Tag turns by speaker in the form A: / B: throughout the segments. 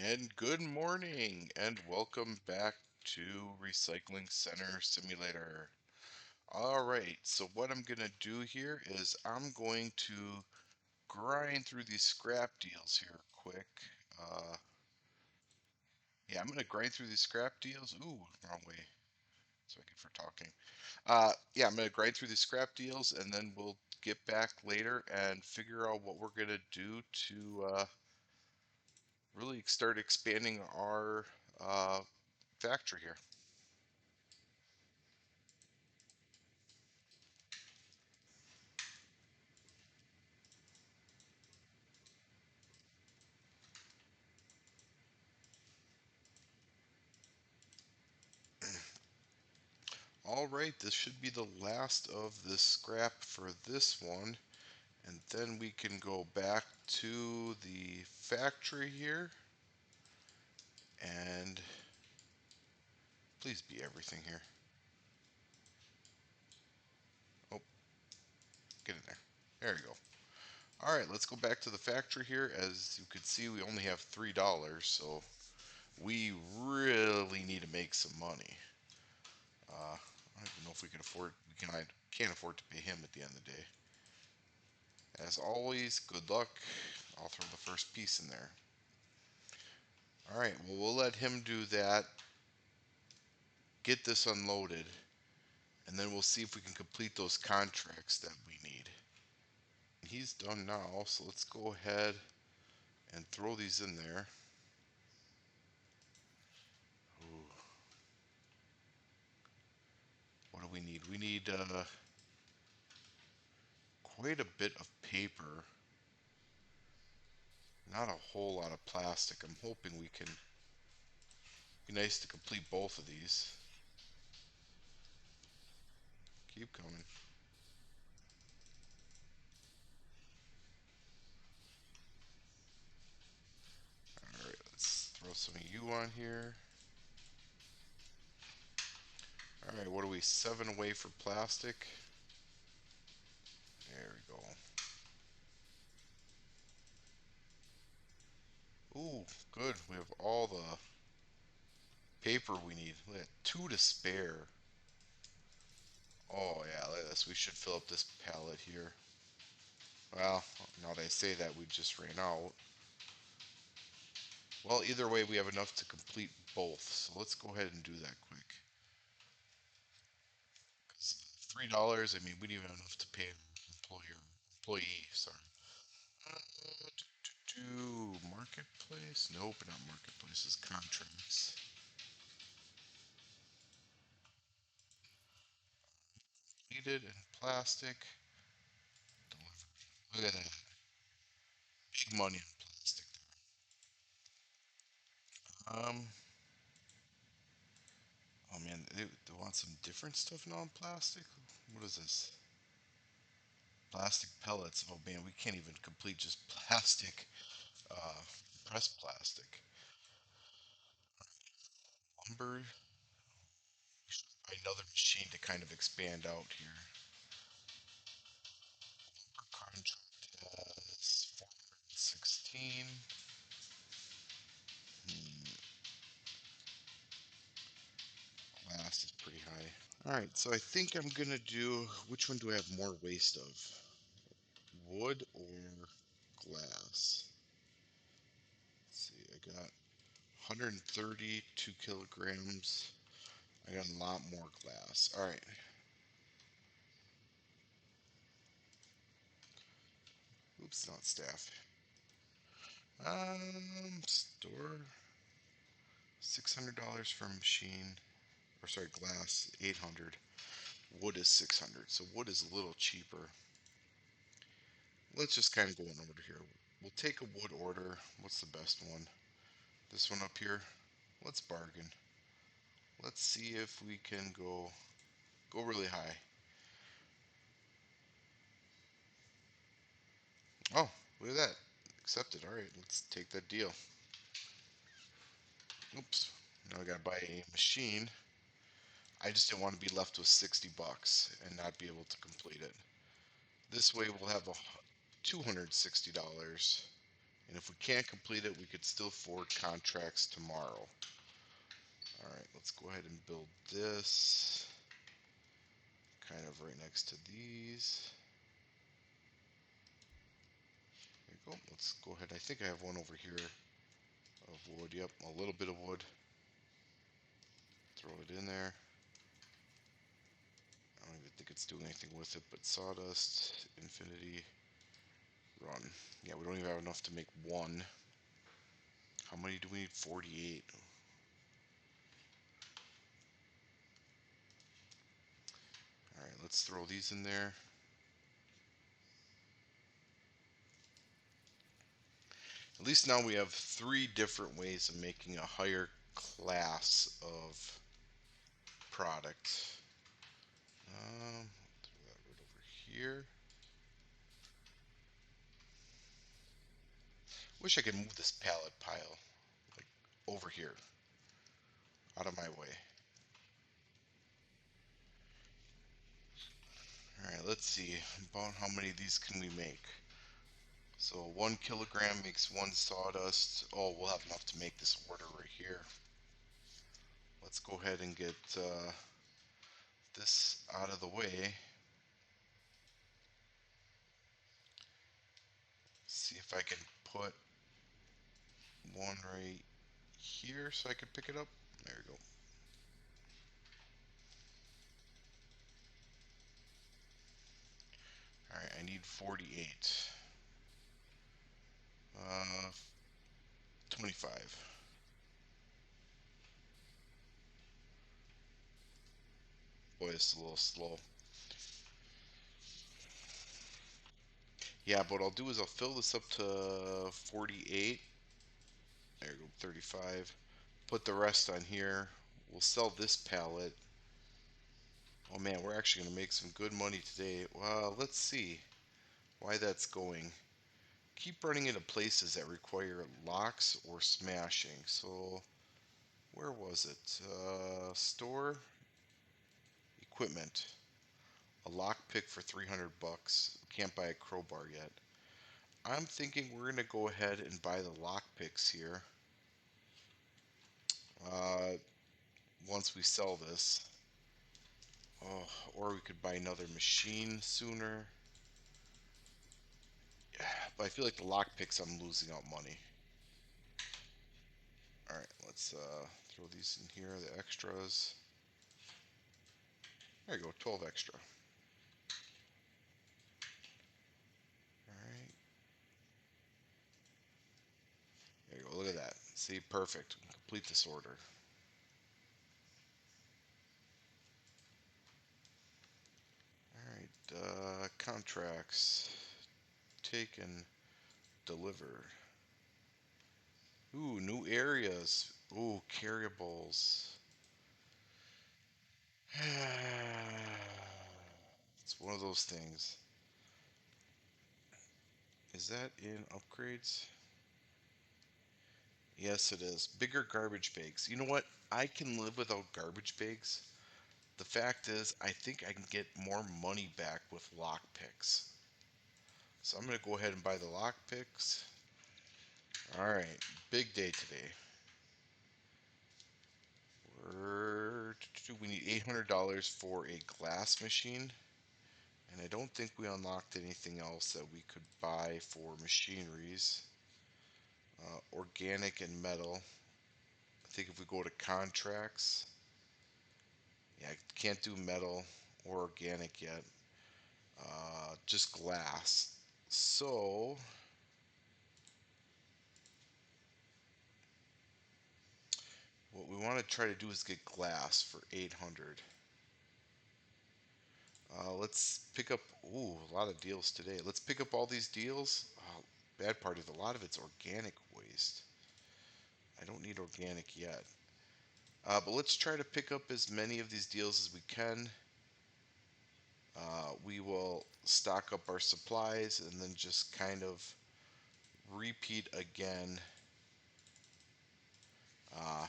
A: And good morning, and welcome back to Recycling Center Simulator. All right, so what I'm going to do here is I'm going to grind through these scrap deals here quick. Yeah, I'm going to grind through these scrap deals. Ooh, wrong way. So I get for talking. Yeah, I'm going to grind through these scrap deals, and then we'll get back later and figure out what we're going to do to really start expanding our factory here. All right, this should be the last of the scrap for this one, and then we can go back to the factory here, and please be everything here. Oh, get in there. There you go. All right, let's go back to the factory here. As you can see, we only have $3, so we really need to make some money. I don't even know if we can afford. I can't afford to pay him at the end of the day. As always, good luck. I'll throw the first piece in there. All right, well, we'll let him do that, get this unloaded, and then we'll see if we can complete those contracts that we need. He's done now, so let's go ahead and throw these in there. Ooh, what do we need? We need quite a bit of paper, not a whole lot of plastic. I'm hoping we can be nice to complete both of these. Keep coming. All right, let's throw some of you on here. All right, what are we, 7 away for plastic? There we go. Ooh, good. We have all the paper we need. We got 2 to spare. Oh yeah, look at this. We should fill up this pallet here. Well, now that I say that, we just ran out. Well, either way, we have enough to complete both. So let's go ahead and do that quick. 'Cause $3, I mean, we don't even have enough to pay an employee, sorry. Marketplace? Nope, not marketplaces, contracts. Needed and plastic. Delivered. Look at that. Big money in plastic. Um, oh man, they want some different stuff now in plastic? What is this? Plastic pellets. Oh man, we can't even complete just plastic, uh, pressed plastic. Lumber. We should buy another machine to kind of expand out here. Lumber contract has 416. Hmm, glass is pretty high. Alright, so I think I'm gonna do, which one do I have more waste of? Wood or glass? Let's see, I got 132 kilograms. I got a lot more glass. Alright. Oops, not staff. Store $600 for machine, or sorry, glass 800. Wood is 600, so wood is a little cheaper. Let's just kind of go in order here. We'll take a wood order. What's the best one? This one up here. Let's bargain. Let's see if we can go really high. Oh, look at that. Accepted. All right, let's take that deal. Oops. Now I gotta buy a machine. I just didn't want to be left with 60 bucks and not be able to complete it. This way we'll have a $260 And if we can't complete it, we could still forward contracts tomorrow. All right, let's go ahead and build this kind of right next to these. There you go. Let's go ahead. I think I have one over here of wood. Yep, a little bit of wood. Throw it in there. I don't even think it's doing anything with it, but sawdust, infinity, run. Yeah, we don't even have enough to make one. How many do we need? 48. All right, let's throw these in there. At least now we have three different ways of making a higher class of product. Throw that right over here. Wish I could move this pallet pile like over here, out of my way. All right, let's see about how many of these can we make. So 1 kilogram makes one sawdust. Oh, we'll have enough to make this order right here. Let's go ahead and get this out of the way. See if I can put one right here so I can pick it up. There we go. All right, I need 48. 25. Boy, it's a little slow. Yeah, but what I'll do is I'll fill this up to 48. There you go, 35. Put the rest on here. We'll sell this pallet. Oh man, we're actually going to make some good money today. Well, let's see why that's going. Keep running into places that require locks or smashing. So, where was it? Store, equipment. A lock pick for 300 bucks. Can't buy a crowbar yet. I'm thinking we're going to go ahead and buy the lock picks here. Uh, once we sell this. Oh, or we could buy another machine sooner. Yeah, but I feel like the lock picks I'm losing out money. Alright, let's throw these in here, the extras. There you go, 12 extra. Alright, there you go, look at that. See, perfect. Complete this order. Alright, contracts. Taken, delivered. Ooh, new areas. Ooh, carryables. It's one of those things. Is that in upgrades? Yes, it is. Bigger garbage bags. You know what? I can live without garbage bags. The fact is, I think I can get more money back with lock picks. So I'm going to go ahead and buy the lock picks. All right, big day today. We need $800 for a glass machine. And I don't think we unlocked anything else that we could buy for machineries. Organic and metal. I think if we go to contracts, yeah, I can't do metal or organic yet. Just glass. So what we want to try to do is get glass for 800. Let's pick up. Ooh, a lot of deals today. Let's pick up all these deals. Bad part is a lot of it's organic waste. I don't need organic yet. But let's try to pick up as many of these deals as we can. We will stock up our supplies and then just kind of repeat again. Uh,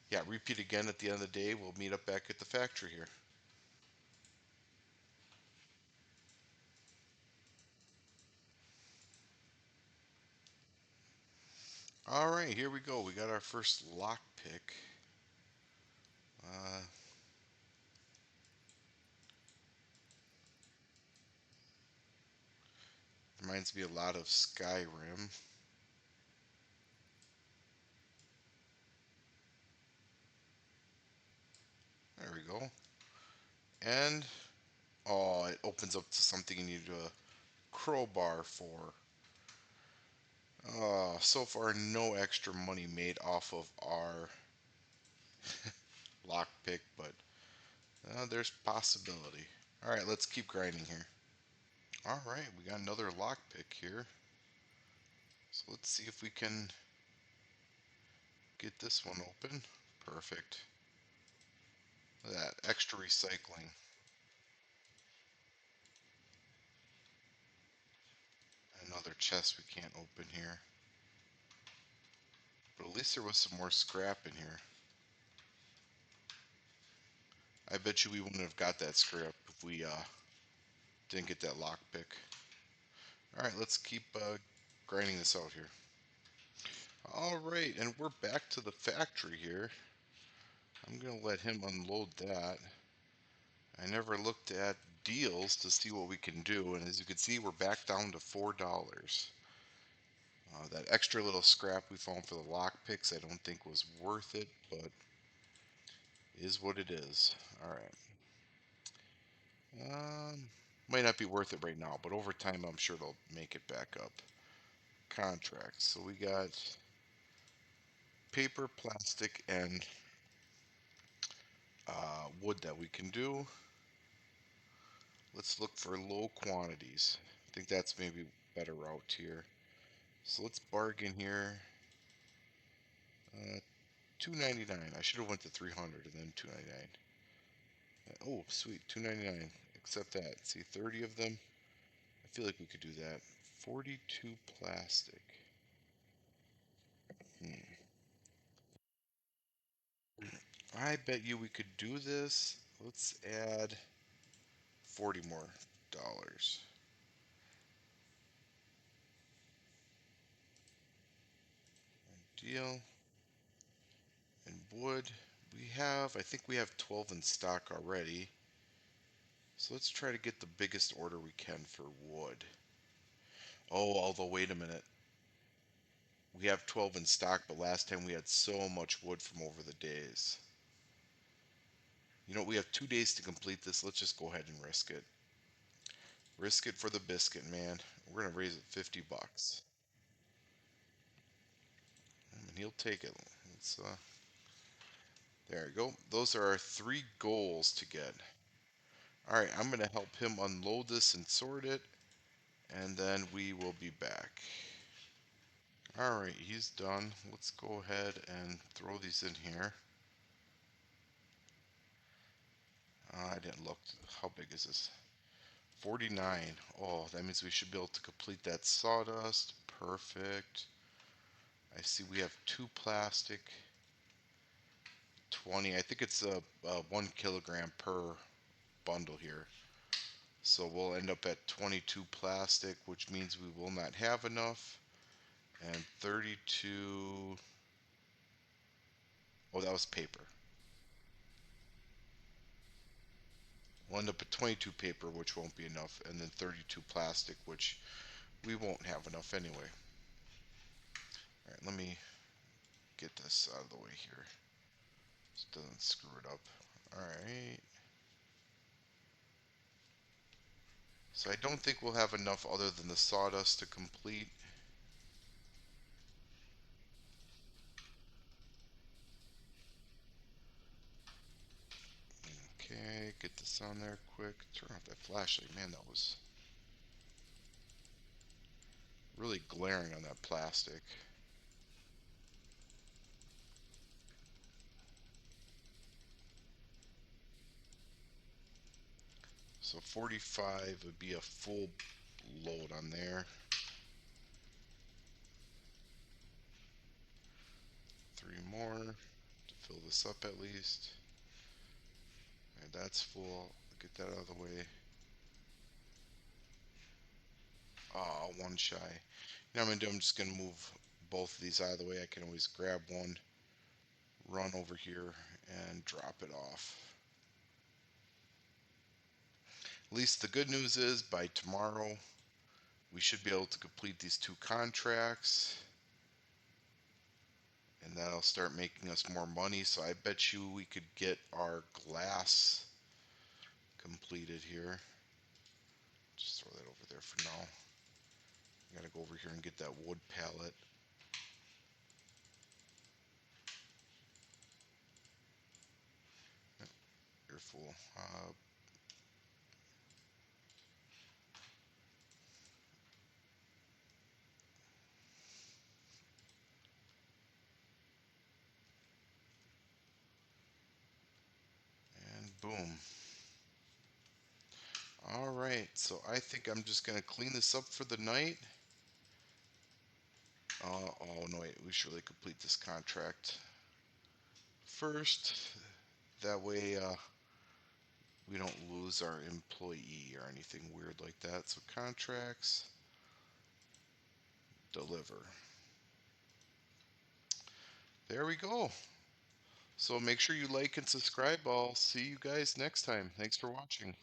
A: yeah, repeat again at the end of the day. We'll meet up back at the factory here. right, here we go. We got our first lock pick. Uh, Reminds me a lot of Skyrim. There we go. And oh, it opens up to something you need a crowbar for. So far no extra money made off of our lock pick, but there's possibility. All right, let's keep grinding here. All right, we got another lock pick here. So let's see if we can get this one open. Perfect. Look at that extra recycling. Another chest we can't open here. But at least there was some more scrap in here. I bet you we wouldn't have got that scrap if we didn't get that lock pick. All right, let's keep grinding this out here. All right, and we're back to the factory here. I'm gonna let him unload that. I never looked at deals to see what we can do, and as you can see, we're back down to $4. That extra little scrap we found for the lock picks I don't think was worth it, but is what it is. All right. Might not be worth it right now, but over time I'm sure it'll make it back up. Contracts. So we got paper, plastic, and wood that we can do. Let's look for low quantities. I think that's maybe better route here. So let's bargain here. 299. I should have went to 300 and then 299. Oh, sweet, 299. Accept that. See, 30 of them. I feel like we could do that. 42 plastic. Hmm. I bet you we could do this. Let's add 40 more dollars. Deal. And wood. I think we have 12 in stock already. So let's try to get the biggest order we can for wood. Oh, although wait a minute. We have 12 in stock, but last time we had so much wood from over the days. You know, we have 2 days to complete this. Let's just go ahead and risk it. Risk it for the biscuit, man. We're gonna raise it 50 bucks. And he'll take it. There we go. Those are our 3 goals to get. Alright, I'm gonna help him unload this and sort it, and then we will be back. Alright, he's done. Let's go ahead and throw these in here. I didn't look. How big is this? 49. Oh, that means we should be able to complete that sawdust. Perfect. I see we have 2 plastic. 20. I think it's a 1 kilogram per bundle here. So we'll end up at 22 plastic, which means we will not have enough. And 32. Oh, that was paper. We'll end up at 22 paper, which won't be enough, and then 32 plastic, which we won't have enough anyway. Alright, let me get this out of the way here. Just doesn't screw it up. Alright. So I don't think we'll have enough other than the sawdust to complete. Okay, get this on there quick. Turn off that flashlight. Man, that was really glaring on that plastic. So 45 would be a full load on there. 3 more to fill this up at least. And that's full. Get that out of the way. Ah, one shy. Now I'm just gonna move both of these out of the way, I can always grab one, run over here, and drop it off. At least the good news is by tomorrow, we should be able to complete these two contracts. And that'll start making us more money. So I bet you we could get our glass completed here. Just throw that over there for now. I gotta go over here and get that wood pallet. You're full. And boom. All right, so I think I'm just gonna clean this up for the night. Oh no, wait, we should really complete this contract first. That way, we don't lose our employee or anything weird like that. So contracts, deliver. There we go. So make sure you like and subscribe. I'll see you guys next time. Thanks for watching.